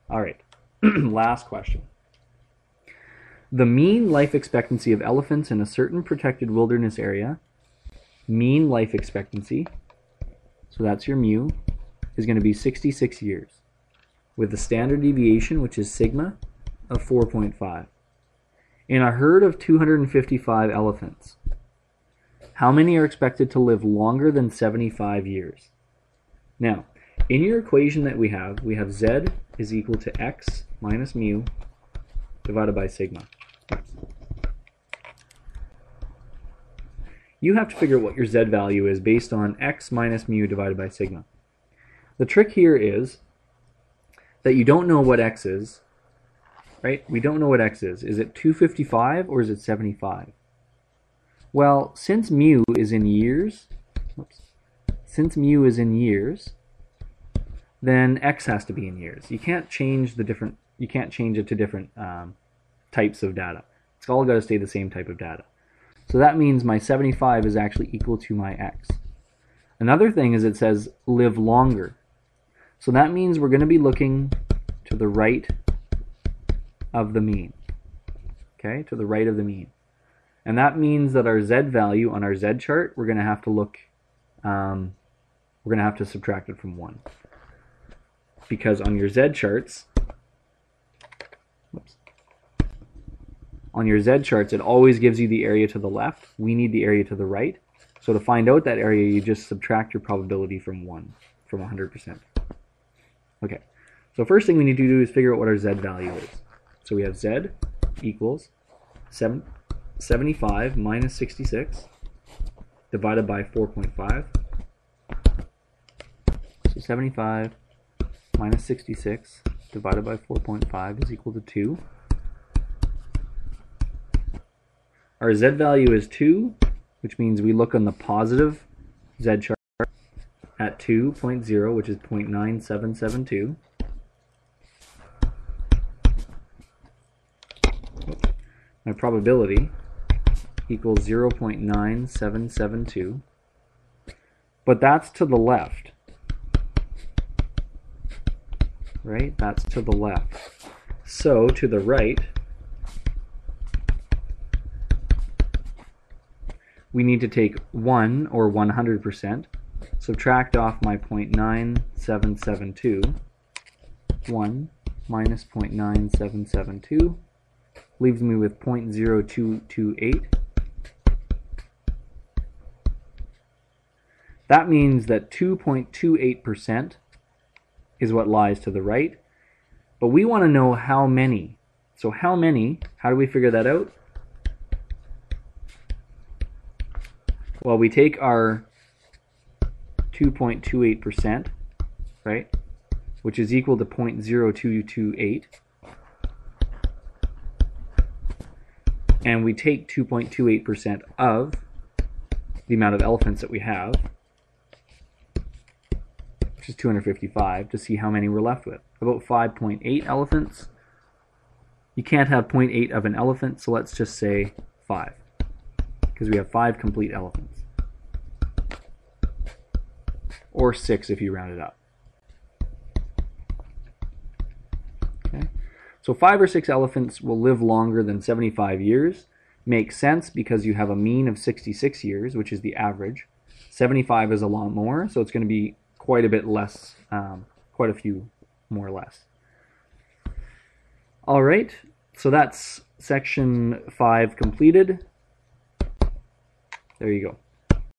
All right, last question. The mean life expectancy of elephants in a certain protected wilderness area, mean life expectancy, so that's your mu, is going to be 66 years, with the standard deviation, which is sigma, of 4.5. In a herd of 255 elephants, how many are expected to live longer than 75 years? Now, in your equation that we have z is equal to x minus mu divided by sigma. You have to figure out what your z value is based on x minus mu divided by sigma. The trick here is that you don't know what x is, right? We don't know what x is. Is it 255 or is it 75? Well, since mu is in years, then x has to be in years. You can't change it to different types of data. It's all got to stay the same type of data. So that means my 75 is actually equal to my x. Another thing is it says live longer. So that means we're going to be looking to the right of the mean. Okay, to the right of the mean. And that means that our z value on our z chart, we're going to have to look, we're going to have to subtract it from 1. Because on your z charts, it always gives you the area to the left. We need the area to the right. So to find out that area, you just subtract your probability from 100%. Okay, so first thing we need to do is figure out what our z value is. So we have z equals 75 minus 66 divided by 4.5. So 75 minus 66 divided by 4.5 is equal to 2. Our z value is 2, which means we look on the positive z chart at 2.0, which is 0.9772. My probability equals 0.9772, but that's to the left, right? That's to the left. So to the right, we need to take 1, or 100%, subtract off my 0.9772, 1 minus 0.9772, leaves me with 0.0228. That means that 2.28% is what lies to the right, but we want to know how many. So how many, how do we figure that out? Well, we take our 2.28%, right, which is equal to 0.0228, and we take 2.28% of the amount of elephants that we have, which is 255, to see how many we're left with. About 5.8 elephants. You can't have 0.8 of an elephant, so let's just say 5. Because we have 5 complete elephants. Or 6 if you round it up. Okay. So 5 or 6 elephants will live longer than 75 years. Makes sense because you have a mean of 66 years, which is the average. 75 is a lot more, so it's going to be quite a bit less, quite a few more or less. All right, so that's section 5 completed. There you go.